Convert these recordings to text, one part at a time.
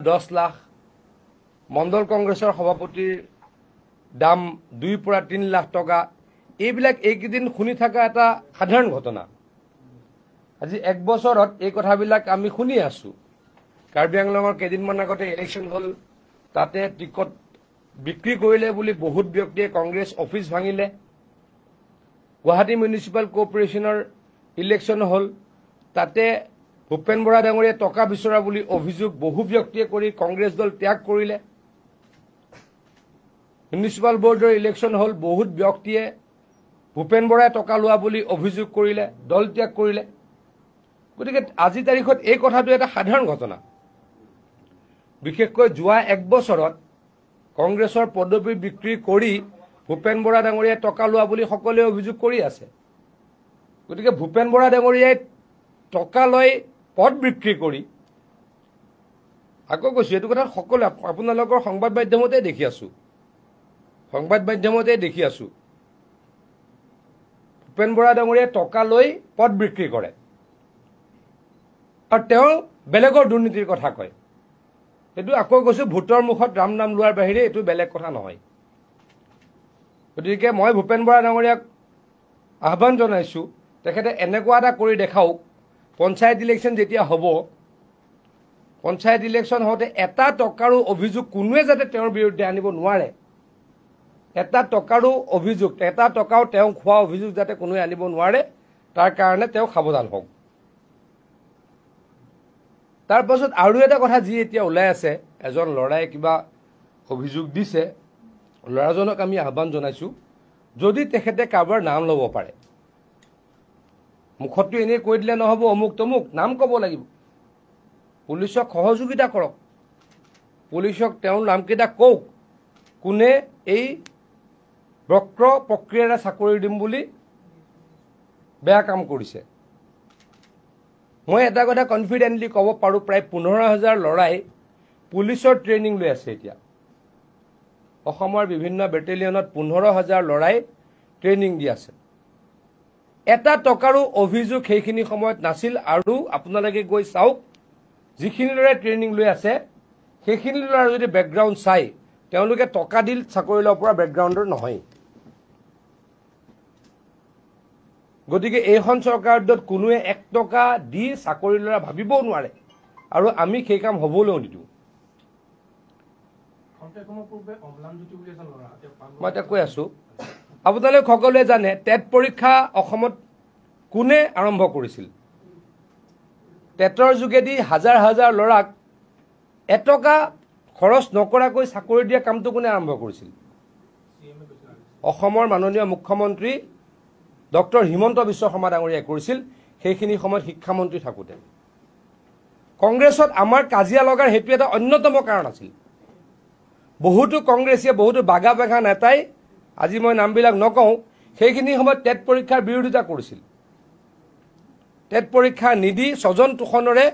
10 লাখ মণ্ডল কংগ্ৰেছৰ সভাপতিৰ দাম 2 পৰা 3 লাখ টকা এইবিলাক এইকেইদিন শুনি থকা এটা সাধাৰণ ঘটনা আজি এক বছৰত এই কথাবিলাক আমি শুনি আছো কাৰ্বি আংলঙৰ কেইদিনমান আগতে ইলেকশ্যন হল তাতে টিকট বিক্ৰী কৰিলে বুলি বহুত ব্যক্তিয়ে কংগ্ৰেছ অফিচ ভাঙিলে গুৱাহাটী মিউনিচিপাল কৰ্পোৰেচনৰ ইলেকশ্যন হল তাতে ভূপেন বৰা ডাঙৰীয়ে টকা বিচৰা বুলি অভিযোগ বহু ব্যক্তিয়ে কৰি কংগ্ৰেছ দল ত্যাগ কৰিলে মিউনিচিপাল বোৰ্ডৰ ইলেকশ্যন হল বহুত ব্যক্তিয়ে ভূপেন বৰাই টকা লোৱা বুলি অভিযোগ কৰিলে দল ত্যাগ কৰিলে গতিকে আজি তাৰিখত এই কথাটো এটা সাধাৰণ ঘটনা বিশেষকৈ যোৱা এক বছৰত কংগ্ৰেছৰ পদবী বিক্ৰী কৰি ভূপেন বৰা ডাঙৰীয়ে টকা লোৱা বুলি সকলোৱে অভিযোগ কৰি আছে গতিকে ভূপেন বৰা ডাঙৰীয়ে টকা লৈ পদ বিক্ৰী কৰি আকৌ কৈছো এইটো কথা সকলো আপোনালোকৰ সংবাদ মাধ্যমতে দেখি আছো ভূপেন বৰা ডাঙৰীয়ে টকা লৈ পদ বিক্ৰী কৰে আৰু তেওঁ বেলেগৰ দুৰ্নীতিৰ কথা কয় এইটো আকৌ কৈছো ভোটৰ মুখত ৰাম নাম লোৱাৰ বাহিৰে এইটো বেলেগ কথা নহয় গতিকে মই ভূপেন বৰা ডাঙৰীয়াক আহ্বান জনাইছো তেখেতে এনেকুৱা এটা কৰি দেখাওক পঞ্চায়ত ইলেকশ্যন যেতিয়া হ'ব পঞ্চায়ত ইলেকশ্যন হওঁতে এটা টকাৰো অভিযোগ কোনোৱে যাতে তেওঁৰ বিৰুদ্ধে আনিব নোৱাৰে এটা টকাৰো অভিযোগ এটা টকাও তেওঁ খোৱা অভিযোগ যাতে কোনোৱে আনিব নোৱাৰে তাৰ কাৰণে তেওঁ সাৱধান হওক তাৰ পাছত আৰু এটা কথা যি এতিয়া ওলাই আছে এজন লৰাই কিবা অভিযোগ দিছে লৰাজনক আমি আহ্বান জনাইছো যদি তেখেতে কাৰোবাৰ নাম ল'ব পাৰে মুখতো এনেই কৈ দিলে নহব অমুক তমুক নাম ক'ব লাগিব পুলিচক সহযোগিতা কৰক পুলিচক তেওঁৰ নামকেইটা কওক কোনে এই বক্ৰ প্ৰক্ৰিয়াৰে চাকৰি দিম বুলি বেয়া কাম কৰিছে মই এটা কথা কনফিডেন্টলি ক'ব পাৰো প্ৰায় 15,000 লৰাই পুলিচৰ ট্ৰেইনিং লৈ আছে এতিয়া অসমৰ বিভিন্ন বেটেলিয়নত 15,000 লৰাই ট্ৰেইনিং দি আছে এটা টকাৰো অভিযোগ সেইখিনি সময়ত নাছিল আৰু আপোনালোকে গৈ চাওক যিখিনি লৰাই ট্ৰেইনিং লৈ আছে সেইখিনি লৰাৰ যদি বেকগ্ৰাউণ্ড চাই তেওঁলোকে টকা দিল চাকৰি ল'ব পৰা বেকগ্ৰাউণ্ডৰ নহয় গতিকে এইখন চৰকাৰত কোনোৱে 1 টকা দি চাকৰি ল'ৰা ভাবিবও নোৱাৰে আৰু আমি সেই কাম হ'বলৈও নিদিওঁ মই এতিয়া কৈ আছো আপোনালোকে সকলোৱে জানে টেট পৰীক্ষা অসমত কোনে আৰম্ভ কৰিছিল টেটৰ যোগেদি হাজাৰ হাজাৰ ল'ৰাক এটকা খৰচ নকৰাকৈ চাকৰি দিয়া কামটো কোনে আৰম্ভ কৰিছিল অসমৰ মাননীয় মুখ্যমন্ত্ৰী ডক্টৰ হিমন্ত বিশ্ব শৰ্মা ডাঙৰীয়াই কৰিছিল সেইখিনি সময়ত শিক্ষামন্ত্ৰী থাকোতে কংগ্ৰেছত আমাৰ কাজিয়া লগাৰ হেতু এটা অন্যতম কাৰণ আছিল বহুতো কংগ্ৰেছীয়ে বহুতো বাগা বাগা নেতাই আজি মই নামবিলাক নকওঁ সেইখিনি সময়ত টেট পৰীক্ষাৰ বিৰোধিতা কৰিছিল টেট পৰীক্ষা নিদি স্বজন তোষণৰে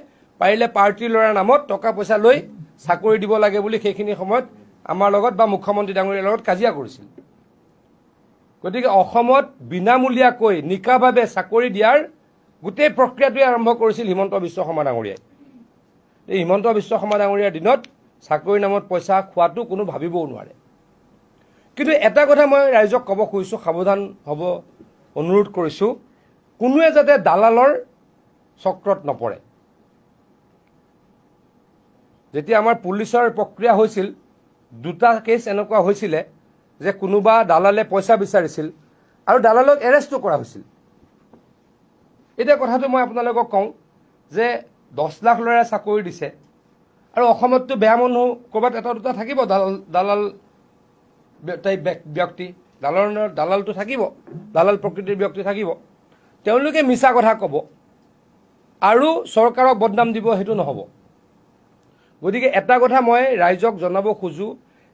পাৰিলে পাৰ্টিৰ ল'ৰাৰ নামত টকা পইচা লৈ চাকৰি দিব লাগে বুলি সেইখিনি সময়ত আমাৰ লগত বা মুখ্যমন্ত্ৰী ডাঙৰীয়াৰ লগত কাজিয়া কৰিছিল গতিকে অসমত বিনামূলীয়াকৈ নিকাভাৱে চাকৰি দিয়াৰ গোটেই প্ৰক্ৰিয়াটোৱে আৰম্ভ কৰিছিল হিমন্ত বিশ্ব শৰ্মা ডাঙৰীয়াই এই হিমন্ত বিশ্ব শৰ্মা ডাঙৰীয়াৰ দিনত চাকৰিৰ নামত পইচা খোৱাটো কোনো ভাবিবও নোৱাৰে কিন্তু এটা কথা মই ৰাইজক ক'ব খুজিছো সাৱধান হ'ব অনুৰোধ কৰিছো কোনোৱে যাতে দালালৰ চক্ৰত নপৰে যেতিয়া আমাৰ পুলিচৰ প্ৰক্ৰিয়া হৈছিল দুটা কেছ এনেকুৱা হৈছিলে যে কোনোবা দালালে পইচা বিচাৰিছিল আৰু দালালক এৰেষ্টও কৰা হৈছিল এটা কথাটো মই আপোনালোকক কওঁ যে 10 লাখ লৰাই চাকৰি দিছে আৰু অসমততো বেয়া মানুহ ক'ৰবাত এটা দুটা থাকিব দালাল ব্যক্তি দালালটো থাকিব দালাল প্ৰকৃতিৰ ব্যক্তি থাকিব তেওঁলোকে মিছা কথা ক'ব আৰু চৰকাৰক বদনাম দিব সেইটো নহ'ব গতিকে এটা কথা মই ৰাইজক জনাব খোজো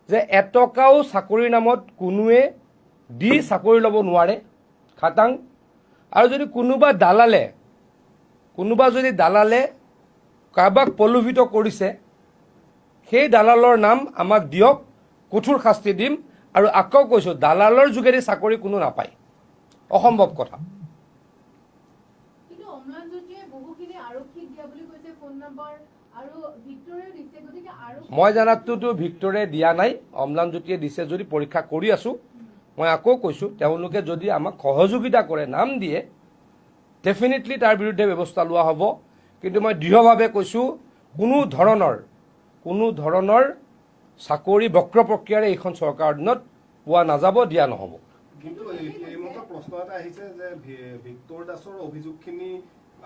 যে এটকাও চাকৰিৰ নামত কোনোৱে দি চাকৰি ল'ব নোৱাৰে খাটাং আৰু যদি কোনোবা যদি দালালে কাৰোবাক প্ৰলোভিত কৰিছে সেই দালালৰ নাম আমাক দিয়ক কঠোৰ শাস্তি দিম আৰু আকৌ কৈছো দালালৰ যোগেদি চাকৰি কোনো নাপায় অসম্ভৱ কথা বহুখিনি আৰক্ষীক দিয়া বুলি কৈছে ফোন নম্বৰ আৰু ভিক্টৰিও দিছে গতিকে মই জানাততো ভিক্টৰে দিয়া নাই, অম্লানজ্যোতিয়ে দিছে যদি পৰীক্ষা কৰি আছো। মই আকৌ কৈছো তেওঁলোকে যদি আমাক সহযোগিতা কৰে নাম দিয়ে ডেফিনেটলি তাৰ বিৰুদ্ধে ব্যৱস্থা লোৱা হ'ব। কিন্তু মই দৃঢ়ভাৱে কৈছো কোনো ধৰণৰ চাকৰি বক্ৰ প্ৰক্ৰিয়াৰে এইখন চৰকাৰৰ দিনত পোৱা নাযাব, দিয়া নহ'ব। কিন্তু এইমাত্ৰ প্ৰশ্ন এটা আহিছে যে ভিক্টৰ দাসৰ অভিযোগখিনি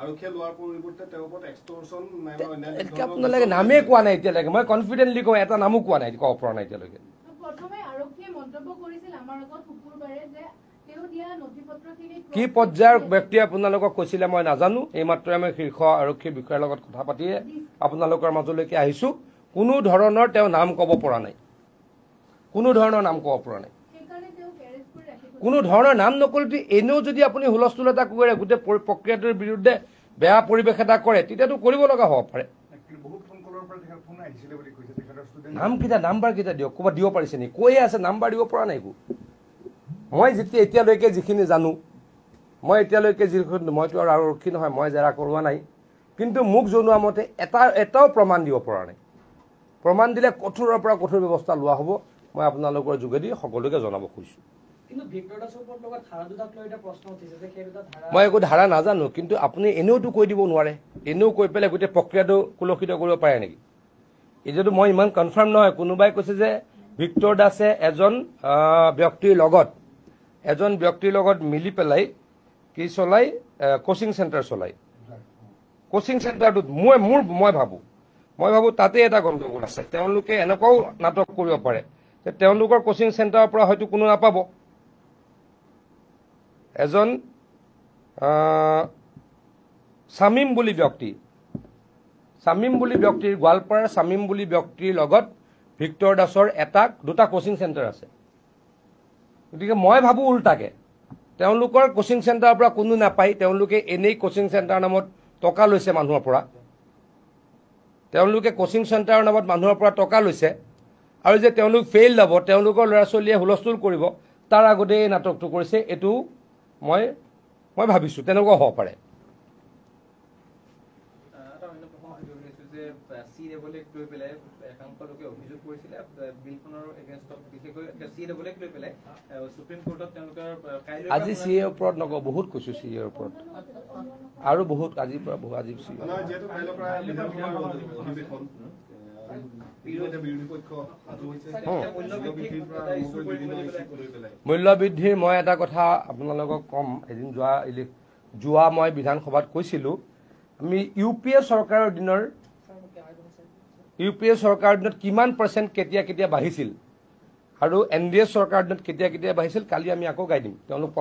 আৰক্ষীয়ে লোৱাৰ পৰিৱৰ্তে তেওঁৰ ওপৰত এক্সটৰ্চন নাইবা অন্যান্য আপোনালোকে নামেই কোৱা নাই এতিয়ালৈকে। মই কনফিডেণ্টলি কওঁ এটা নামো কোৱা নাই, ক'ব পৰা নাই এতিয়ালৈকে। প্ৰথমে আৰক্ষীয়ে মন্তব্য কৰিছিল আমাৰ আগত শুকুৰবাৰে যে তেওঁ দিয়া নথিপত্ৰখিনি কি পৰ্যায়ৰ ব্যক্তি আপোনালোকক কৈছিলে মই নাজানো। এইমাত্ৰ আমি শীৰ্ষ আৰক্ষী বিষয়াৰ লগত কথা পাতিয়ে আপোনালোকৰ মাজলৈকে আহিছো। কোনো ধৰণৰ তেওঁ নাম ক'ব পৰা নাই, কোনো ধৰণৰ নাম ক'ব পৰা নাই। কোনো ধৰণৰ নাম নকৰিলে এনেও যদি আপুনি হুলস্থুল এটা কৰে গোটেই প্ৰক্ৰিয়াটোৰ বিৰুদ্ধে বেয়া পৰিৱেশ এটা কৰে তেতিয়াতো কৰিব লগা হ'ব পাৰে। নামকেইটা নাম্বাৰ কেইটা দিয়ক, ক'ৰবাত দিব পাৰিছে নেকি? কৈয়ে আছে নাম্বাৰ দিব পৰা নাই একো। মই এতিয়ালৈকে যিখিনি জানো, মইতো আৰু আৰক্ষী নহয়, মই জেৰা কৰোৱা নাই। কিন্তু মোক জনোৱা মতে এটাও প্ৰমাণ দিব পৰা নাই। প্ৰমাণ দিলে কঠোৰৰ পৰা কঠোৰ ব্যৱস্থা লোৱা হ'ব, মই আপোনালোকৰ যোগেদি সকলোকে জনাব খুজিছোঁ। মই একো ধাৰা নাজানো, কিন্তু আপুনি এনেওতো কৈ দিব নোৱাৰে। এনেও কৈ পেলাই গোটেই প্ৰক্ৰিয়াটো কুলসিত কৰিব পাৰে নেকি? এতিয়াতো মই ইমান কনফাৰ্ম নহয়। কোনোবাই কৈছে যে ভিক্টৰ দাসে এজন ব্যক্তিৰ লগত মিলি পেলাই কি চলাই, কোচিং চেণ্টাৰ চলাই। কোচিং চেণ্টাৰটোত মই ভাবো তাতে এটা গণ্ডগোল আছে। তেওঁলোকে এনেকুৱাও নাটক কৰিব পাৰে যে তেওঁলোকৰ কোচিং চেণ্টাৰৰ পৰা হয়তো কোনো নাপাব। এজন শামীম বুলি ব্যক্তিৰ গোৱালপাৰাৰ শামীম বুলি ব্যক্তিৰ লগত ভিক্টৰ দাসৰ দুটা কোচিং চেণ্টাৰ আছে। গতিকে মই ভাবো উল্টাকে তেওঁলোকৰ কোচিং চেণ্টাৰৰ পৰা কোনো নাপায়, তেওঁলোকে এনেই কোচিং চেণ্টাৰ নামত টকা লৈছে মানুহৰ পৰা। তেওঁলোকে কোচিং চেণ্টাৰৰ নামত মানুহৰ পৰা টকা লৈছে আৰু যে তেওঁলোক ফেইল হ'ব, তেওঁলোকৰ ল'ৰা ছোৱালীয়ে হুলস্থুল কৰিব, তাৰ আগতে এই নাটকটো কৰিছে। এইটো মই ভাবিছো তেনেকুৱা হ'ব পাৰে। আজি চি এৰ ওপৰত নকওঁ, বহুত কৈছো চি এৰ ওপৰত আৰু বহুত আজিৰ পৰা আজি চি মূল্য বৃদ্ধিৰ মই এটা কথা আপোনালোকক কম। এদিন যোৱা মই বিধানসভাত কৈছিলো, আমি ইউ পি এ চৰকাৰৰ দিনত কিমান % কেতিয়া বাঢ়িছিল আৰু NDA চৰকাৰৰ দিনত কেতিয়া বাঢ়িছিল, কালি আমি আকৌ গাই দিম। তেওঁলোক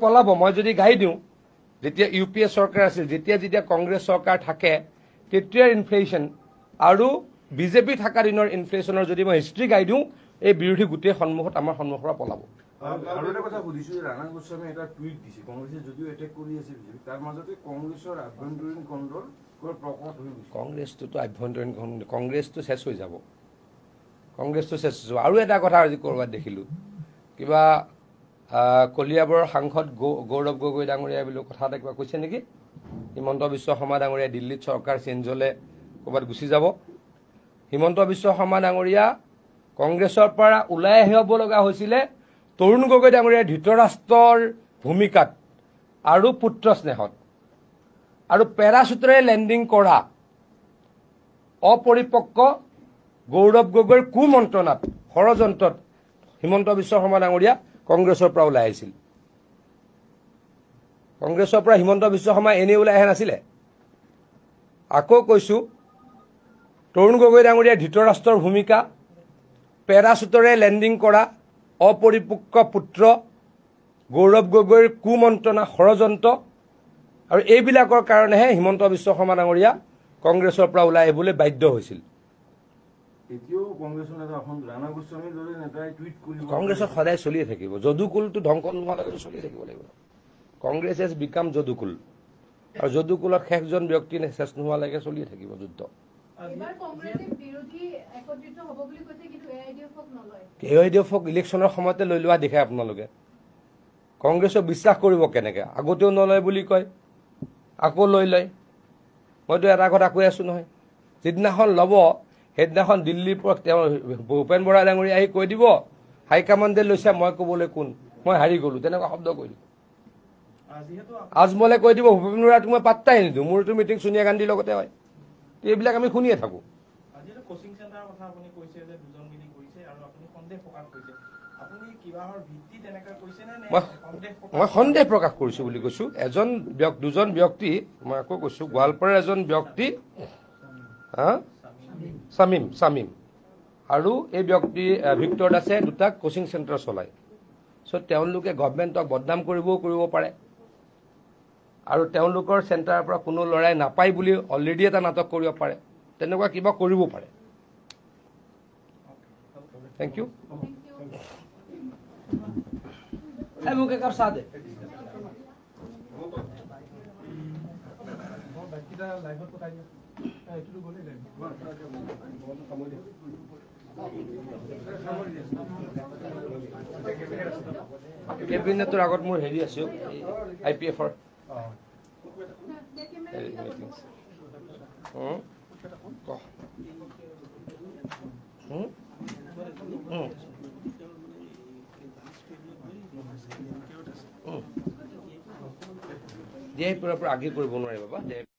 পলাব। মই যদি গাই দিওঁ যেতিয়া ইউ পি এ চৰকাৰ আছিল, যেতিয়া কংগ্ৰেছ চৰকাৰ থাকে তেতিয়াৰ ইনফ্লেশ্যন আৰু বিজেপি থকা দিনৰ ইনফ্লেশ্যনৰ যদি মই হিষ্ট্ৰী গাই দিওঁ, এই বিৰোধী গোটেই আমাৰ সন্মুখৰ পৰা পলাব। আৰু এটা কথা সুধিছো, ৰাণা গোস্বামী এটা টুইট দিছে, কংগ্ৰেছে যদিও এটেক কৰি আছিল তাৰ মাজতে কংগ্ৰেছৰ আভ্যন্তৰীণ কণ্ডল প্ৰকট হৈ গৈছে। কংগ্ৰেছটোতো আভ্যন্তৰীণ কংগ্ৰেছটো শেষ হৈ যাব। আৰু এটা কথা আজি ক'ৰবাত দেখিলো, কিবা কলিয়াবৰৰ সাংসদ গৌৰৱ গগৈ ডাঙৰীয়া বুলি কথা এটা কিবা কৈছে নেকি? হিমন্ত বিশ্ব শৰ্মা ডাঙৰীয়া দিল্লীত চৰকাৰ চেঞ্জ হ'লে ক'ৰবাত গুচি যাব। হিমন্ত বিশ্ব শৰ্মা ডাঙৰীয়া কংগ্ৰেছৰ পৰা ওলাই আহিব লগা হৈছিলে তৰুণ গগৈ ডাঙৰীয়াৰ ধৃতৰাষ্ট্ৰৰ ভূমিকাত আৰু পুত্ৰ স্নেহত আৰু পেৰাচুটেৰে লেণ্ডিং কৰা অপৰিপক্ক গৌৰৱ গগৈৰ কুমন্ত্ৰণাত ষড়যন্ত্ৰত হিমন্ত বিশ্ব শৰ্মা ডাঙৰীয়া কংগ্ৰেছৰ পৰা ওলাই আহিছিল। কংগ্ৰেছৰ পৰা হিমন্ত বিশ্ব শৰ্মা এনেই ওলাই অহা নাছিলে। আকৌ কৈছো, তৰুণ গগৈ ডাঙৰীয়াৰ ধৃতৰাষ্ট্ৰৰ ভূমিকা, পেৰাচুটেৰে লেণ্ডিং কৰা অপৰিপক্ক পুত্ৰ গৌৰৱ গগৈৰ কুমন্ত্ৰণা ষড়যন্ত্ৰ আৰু এইবিলাকৰ কাৰণেহে হিমন্ত বিশ্ব শৰ্মা ডাঙৰীয়া কংগ্ৰেছৰ পৰা ওলাই আহিবলৈ বাধ্য হৈছিল। কংগ্ৰেছত সদায় চলিয়ে থাকিব। যদুকুলটো ধ্বংস নোহোৱালৈকে চলি থাকিব লাগিব। কংগ্ৰেছ হেজ বিকাম যদুকুল, আৰু যদুকুলত শেষজন ব্যক্তি শেষ নোহোৱালৈকে চলিয়ে থাকিব যুদ্ধ। AIDFক ইলেকশ্যনৰ সময়তে লৈ লোৱা দেখায় আপোনালোকে। কংগ্ৰেছক বিশ্বাস কৰিব কেনেকে? আগতেও নলয় বুলি কয়, আকৌ লৈ লয়। মইতো এটা কথা কৈ আছো নহয় যিদিনাখন ল'ব সেইদিনাখন দিল্লীৰ পৰা তেওঁ ভূপেন বৰা ডাঙৰীয়া আহি কৈ দিব হাইকমাণ্ডে লৈছে মই ক'বলৈ কোন মই হাৰি গ'লো তেনেকুৱা শব্দ কৈ দিব আজমলে কৈ দিব ভূপেন বৰাক মই পাত্তাই নিদিওঁ মোৰতো মিটিং সোনিয়া গান্ধীৰ লগতে হয় এইবিলাক আমি শুনিয়ে থাকোঁ কোচিং চেণ্টাৰৰ কথা আপুনি কৈছে যে দুজন মিলি কৰিছে আৰু আপুনি সন্দেহ প্ৰকাশ কৰিছে আপুনি কিবাহৰ ভিত্তিত এনেকৈ কৈছে নে মই সন্দেহ প্ৰকাশ কৰিছোঁ বুলি কৈছোঁ দুজন ব্যক্তি মই আকৌ কৈছোঁ গোৱালপাৰাৰ এজন ব্যক্তি শামীম আৰু এই ব্যক্তি ভিক্টৰ দাসে দুটা কোচিং চেণ্টাৰ চলায় চ' তেওঁলোকে গভৰ্ণমেণ্টক বদনাম কৰিব পাৰে আৰু তেওঁলোকৰ চেণ্টাৰৰ পৰা কোনো ল'ৰাই নাপায় বুলি অলৰেডি এটা নাটক কৰিব পাৰে তেনেকুৱা কিবা কৰিব পাৰে থেংক ইউ মোক একাপ চাহ দে কেবিনেটৰ আগত মোৰ হেৰি আছে IPF-ৰ পুৰা আগে কৰিব নোৱাৰে বাবা